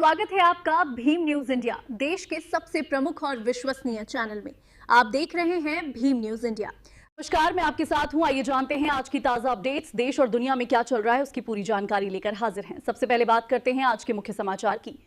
स्वागत है आपका भीम न्यूज इंडिया, देश के सबसे प्रमुख और विश्वसनीय चैनल में। आप देख रहे हैं भीम न्यूज इंडिया। नमस्कार, मैं आपके साथ हूं। आइए जानते हैं आज की ताजा अपडेट्स। देश और दुनिया में क्या चल रहा है उसकी पूरी जानकारी लेकर हाजिर हैं। सबसे पहले बात करते हैं आज के मुख्य समाचार की।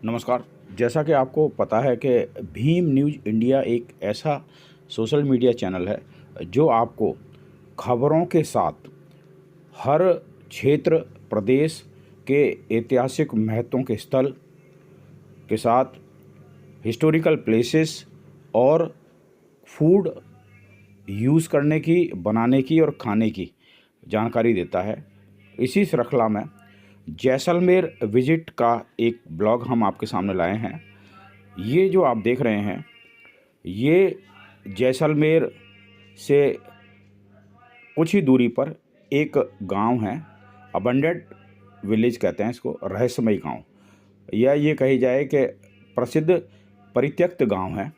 नमस्कार। जैसा कि आपको पता है कि भीम न्यूज इंडिया एक ऐसा सोशल मीडिया चैनल है जो आपको खबरों के साथ हर क्षेत्र प्रदेश के ऐतिहासिक महत्वों के स्थल के साथ हिस्टोरिकल प्लेसेस और फूड यूज़ करने की, बनाने की और खाने की जानकारी देता है। इसी श्रृंखला में जैसलमेर विजिट का एक ब्लॉग हम आपके सामने लाए हैं। ये जो आप देख रहे हैं ये जैसलमेर से कुछ ही दूरी पर एक गांव है, अबंडेड विलेज कहते हैं इसको, रहस्यमयी गांव, या ये कही जाए कि प्रसिद्ध परित्यक्त गांव है।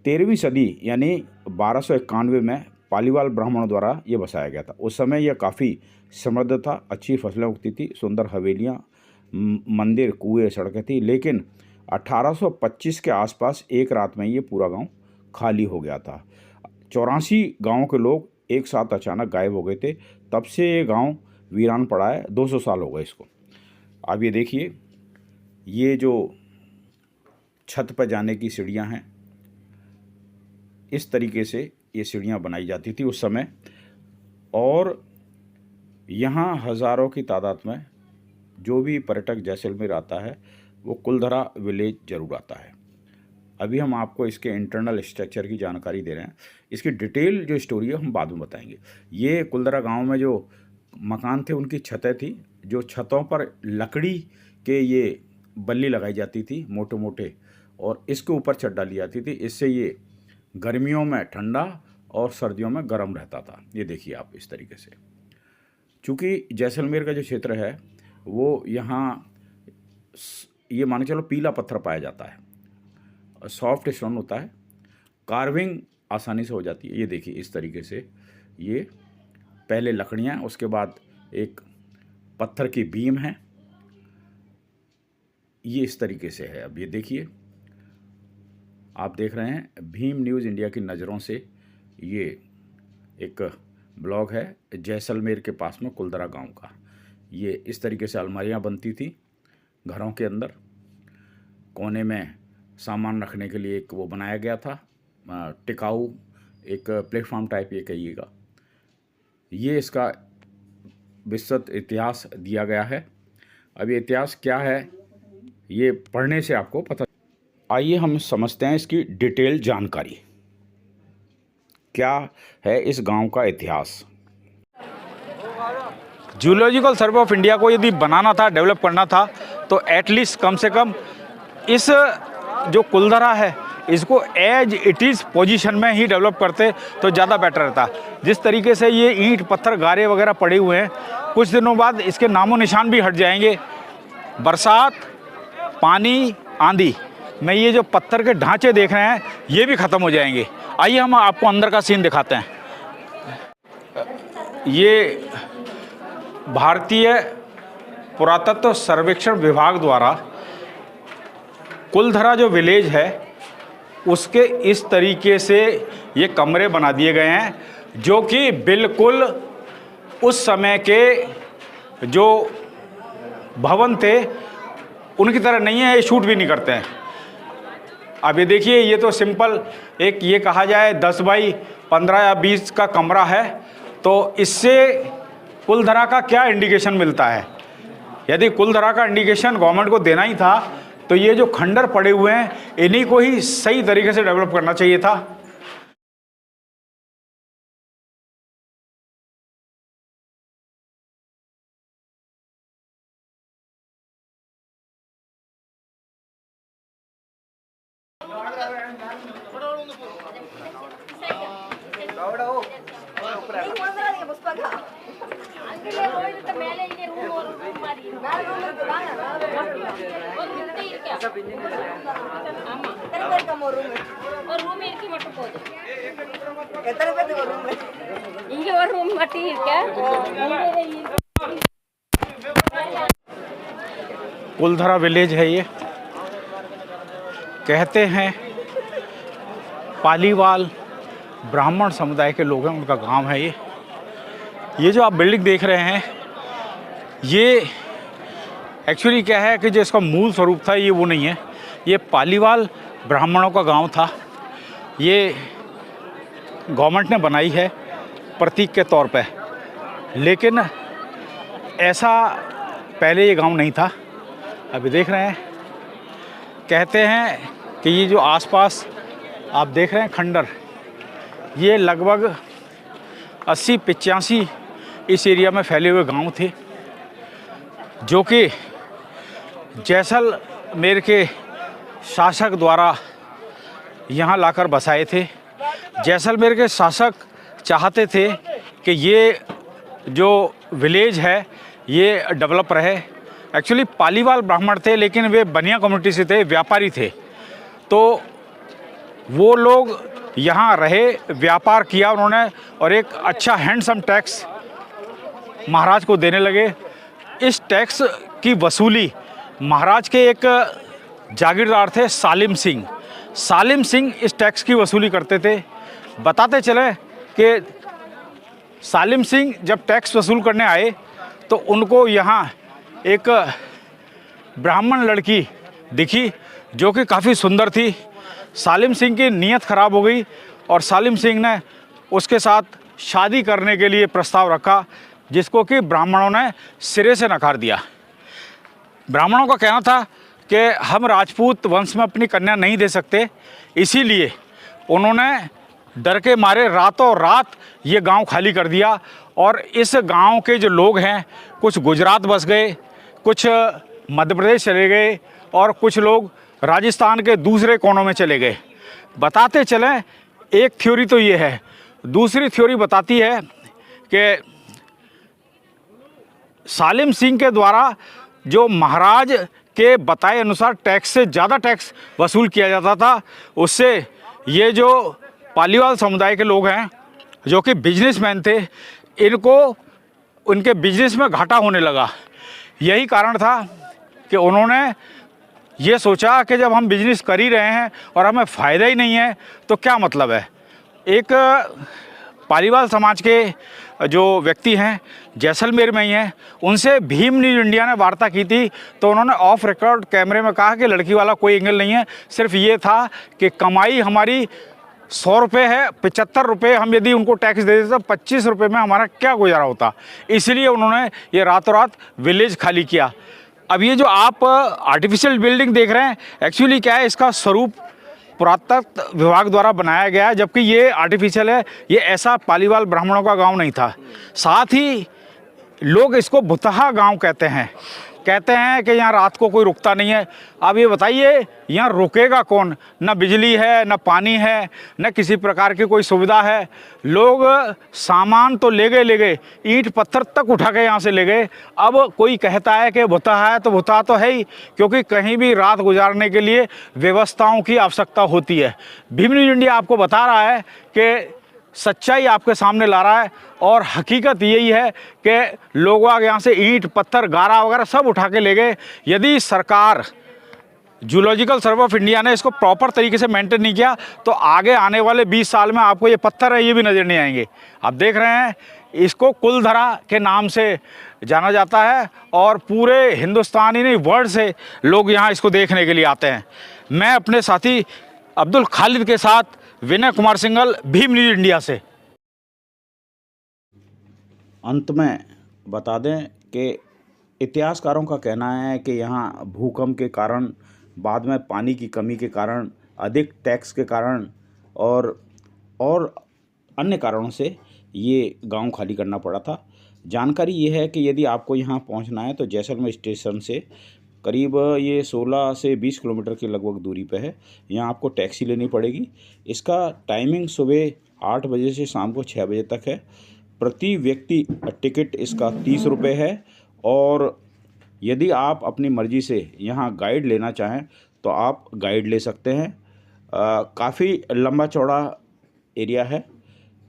13वीं सदी यानी 1291 में पालीवाल ब्राह्मणों द्वारा ये बसाया गया था। उस समय यह काफ़ी समृद्ध था, अच्छी फसलें उगती थी, सुंदर हवेलियाँ, मंदिर, कुएं, सड़कें थी। लेकिन 1825 के आसपास एक रात में ये पूरा गांव खाली हो गया था। 84 गाँव के लोग एक साथ अचानक गायब हो गए थे। तब से ये गांव वीरान पड़ा है। 200 साल हो गए इसको। अब ये देखिए, ये जो छत पर जाने की सीढ़ियाँ हैं, इस तरीके से ये सीढ़ियाँ बनाई जाती थी उस समय। और यहाँ हज़ारों की तादाद में जो भी पर्यटक जैसलमेर आता है वो कुलधरा विलेज ज़रूर आता है। अभी हम आपको इसके इंटरनल स्ट्रक्चर की जानकारी दे रहे हैं। इसकी डिटेल जो स्टोरी है हम बाद में बताएंगे। ये कुलधरा गांव में जो मकान थे उनकी छतें थी, जो छतों पर लकड़ी के ये बल्ली लगाई जाती थी मोटे मोटे, और इसके ऊपर छत डाली जाती थी। इससे ये गर्मियों में ठंडा और सर्दियों में गर्म रहता था। ये देखिए आप इस तरीके से। चूँकि जैसलमेर का जो क्षेत्र है वो यहाँ ये माने चलो पीला पत्थर पाया जाता है, सॉफ्ट स्टोन होता है, कार्विंग आसानी से हो जाती है। ये देखिए इस तरीके से ये पहले लकड़ियाँ, उसके बाद एक पत्थर की बीम है, ये इस तरीके से है। अब ये देखिए, आप देख रहे हैं भीम न्यूज़ इंडिया की नज़रों से ये एक ब्लॉग है जैसलमेर के पास में कुलधरा गांव का। ये इस तरीके से अलमारियां बनती थी घरों के अंदर। कोने में सामान रखने के लिए एक वो बनाया गया था, टिकाऊ एक प्लेटफॉर्म टाइप ये कहिएगा। ये इसका विस्तृत इतिहास दिया गया है। अब ये इतिहास क्या है ये पढ़ने से आपको पता। आइए हम समझते हैं इसकी डिटेल जानकारी। क्या है इस गांव का इतिहास। जूलॉजिकल सर्वे ऑफ इंडिया को यदि बनाना था, डेवलप करना था, तो एटलीस्ट कम से कम इस जो कुलधरा है इसको एज इट इज़ पोजीशन में ही डेवलप करते तो ज़्यादा बेटर रहता। जिस तरीके से ये ईंट पत्थर गारे वगैरह पड़े हुए हैं, कुछ दिनों बाद इसके नामो निशान भी हट जाएंगे। बरसात, पानी, आंधी में ये जो पत्थर के ढांचे देख रहे हैं ये भी ख़त्म हो जाएंगे। आइए हम आपको अंदर का सीन दिखाते हैं। ये भारतीय पुरातत्व सर्वेक्षण विभाग द्वारा कुलधरा जो विलेज है उसके इस तरीके से ये कमरे बना दिए गए हैं, जो कि बिल्कुल उस समय के जो भवन थे उनकी तरह नहीं है, ये शूट भी नहीं करते हैं। अब ये देखिए, ये तो सिंपल एक ये कहा जाए 10 बाई 15 या 20 का कमरा है। तो इससे कुलधरा का क्या इंडिकेशन मिलता है? यदि कुलधरा का इंडिकेशन गवर्नमेंट को देना ही था तो ये जो खंडर पड़े हुए हैं इन्हीं को ही सही तरीके से डेवलप करना चाहिए था। இங்க ஒரு ரூம் கட்டி இருக்க. कुलधरा विलेज है ये। कहते हैं पालीवाल ब्राह्मण समुदाय के लोग हैं, उनका गांव है ये। ये जो आप बिल्डिंग देख रहे हैं ये एक्चुअली क्या है कि जो इसका मूल स्वरूप था ये वो नहीं है। ये पालीवाल ब्राह्मणों का गांव था। ये गवर्नमेंट ने बनाई है प्रतीक के तौर पे, लेकिन ऐसा पहले ये गांव नहीं था। अभी देख रहे हैं, कहते हैं कि ये जो आसपास आप देख रहे हैं खंडर, ये लगभग 80-85 इस एरिया में फैले हुए गांव थे, जो कि जैसलमेर के शासक द्वारा यहाँ लाकर बसाए थे। जैसलमेर के शासक चाहते थे कि ये जो विलेज है ये डेवलप रहे। एक्चुअली पालीवाल ब्राह्मण थे, लेकिन वे बनिया कम्युनिटी से थे, व्यापारी थे। तो वो लोग यहाँ रहे, व्यापार किया उन्होंने, और एक अच्छा हैंडसम टैक्स महाराज को देने लगे। इस टैक्स की वसूली महाराज के एक जागीरदार थे सालिम सिंह। सालिम सिंह इस टैक्स की वसूली करते थे। बताते चले कि सालिम सिंह जब टैक्स वसूल करने आए तो उनको यहाँ एक ब्राह्मण लड़की दिखी जो कि काफ़ी सुंदर थी। सालिम सिंह की नीयत ख़राब हो गई और सालिम सिंह ने उसके साथ शादी करने के लिए प्रस्ताव रखा, जिसको कि ब्राह्मणों ने सिरे से नकार दिया। ब्राह्मणों का कहना था कि हम राजपूत वंश में अपनी कन्या नहीं दे सकते, इसीलिए उन्होंने डर के मारे रातों रात ये गांव खाली कर दिया। और इस गांव के जो लोग हैं, कुछ गुजरात बस गए, कुछ मध्य प्रदेश चले गए और कुछ लोग राजस्थान के दूसरे कोनों में चले गए। बताते चलें, एक थ्योरी तो ये है, दूसरी थ्योरी बताती है कि सालिम सिंह के द्वारा जो महाराज के बताए अनुसार टैक्स से ज़्यादा टैक्स वसूल किया जाता था, उससे ये जो पालीवाल समुदाय के लोग हैं जो कि बिजनेसमैन थे, इनको उनके बिजनेस में घाटा होने लगा। यही कारण था कि उन्होंने ये सोचा कि जब हम बिजनेस कर ही रहे हैं और हमें फ़ायदा ही नहीं है तो क्या मतलब है। एक पालीवाल समाज के जो व्यक्ति हैं जैसलमेर में ही हैं, उनसे भीम न्यूज़ इंडिया ने वार्ता की थी। तो उन्होंने ऑफ रिकॉर्ड कैमरे में कहा कि लड़की वाला कोई एंगल नहीं है, सिर्फ ये था कि कमाई हमारी 100 रुपये है, 75 रुपये हम यदि उनको टैक्स दे देते तो 25 रुपये में हमारा क्या गुजारा होता। इसलिए उन्होंने ये रातों रात विलेज खाली किया। अब ये जो आप आर्टिफिशियल बिल्डिंग देख रहे हैं, एक्चुअली क्या है, इसका स्वरूप पुरातत्व विभाग द्वारा बनाया गया है, जबकि ये आर्टिफिशियल है। ये ऐसा पालीवाल ब्राह्मणों का गांव नहीं था। साथ ही लोग इसको भुतहा गांव कहते हैं कि यहाँ रात को कोई रुकता नहीं है। अब ये बताइए, यहाँ रुकेगा कौन? न बिजली है, न पानी है, न किसी प्रकार की कोई सुविधा है। लोग सामान तो ले गए, ईंट पत्थर तक उठा के यहाँ से ले गए। अब कोई कहता है कि भुतहा है, तो भुतहा तो है ही, क्योंकि कहीं भी रात गुजारने के लिए व्यवस्थाओं की आवश्यकता होती है। भीम न्यूज़ इंडिया आपको बता रहा है कि सच्चाई आपके सामने ला रहा है, और हकीकत यही है कि लोग यहाँ से ईंट पत्थर गारा वगैरह सब उठा के ले गए। यदि सरकार, जूलॉजिकल सर्वे ऑफ इंडिया ने इसको प्रॉपर तरीके से मेंटेन नहीं किया तो आगे आने वाले 20 साल में आपको ये पत्थर है ये भी नज़र नहीं आएंगे। आप देख रहे हैं, इसको कुलधरा के नाम से जाना जाता है और पूरे हिंदुस्तान ही नहीं वर्ल्ड से लोग यहाँ इसको देखने के लिए आते हैं। मैं अपने साथी अब्दुल खालिद के साथ विनय कुमार सिंघल, भीम न्यूज़ इंडिया से। अंत में बता दें कि इतिहासकारों का कहना है कि यहाँ भूकंप के कारण, बाद में पानी की कमी के कारण, अधिक टैक्स के कारण और अन्य कारणों से ये गांव खाली करना पड़ा था। जानकारी ये है कि यदि आपको यहाँ पहुँचना है तो जैसलमेर स्टेशन से करीब ये 16 से 20 किलोमीटर की लगभग दूरी पे है। यहाँ आपको टैक्सी लेनी पड़ेगी। इसका टाइमिंग सुबह 8 बजे से शाम को 6 बजे तक है। प्रति व्यक्ति टिकट इसका 30 रुपये है, और यदि आप अपनी मर्ज़ी से यहाँ गाइड लेना चाहें तो आप गाइड ले सकते हैं। काफ़ी लंबा चौड़ा एरिया है।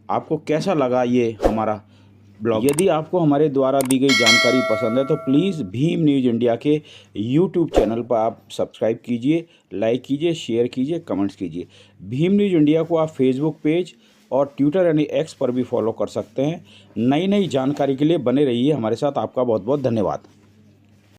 आपको कैसा लगा ये हमारा ब्लॉग। यदि आपको हमारे द्वारा दी गई जानकारी पसंद है तो प्लीज़ भीम न्यूज़ इंडिया के यूट्यूब चैनल पर आप सब्सक्राइब कीजिए, लाइक कीजिए, शेयर कीजिए, कमेंट्स कीजिए। भीम न्यूज़ इंडिया को आप फेसबुक पेज और ट्विटर यानी एक्स पर भी फॉलो कर सकते हैं। नई नई जानकारी के लिए बने रहिए हमारे साथ। आपका बहुत बहुत धन्यवाद।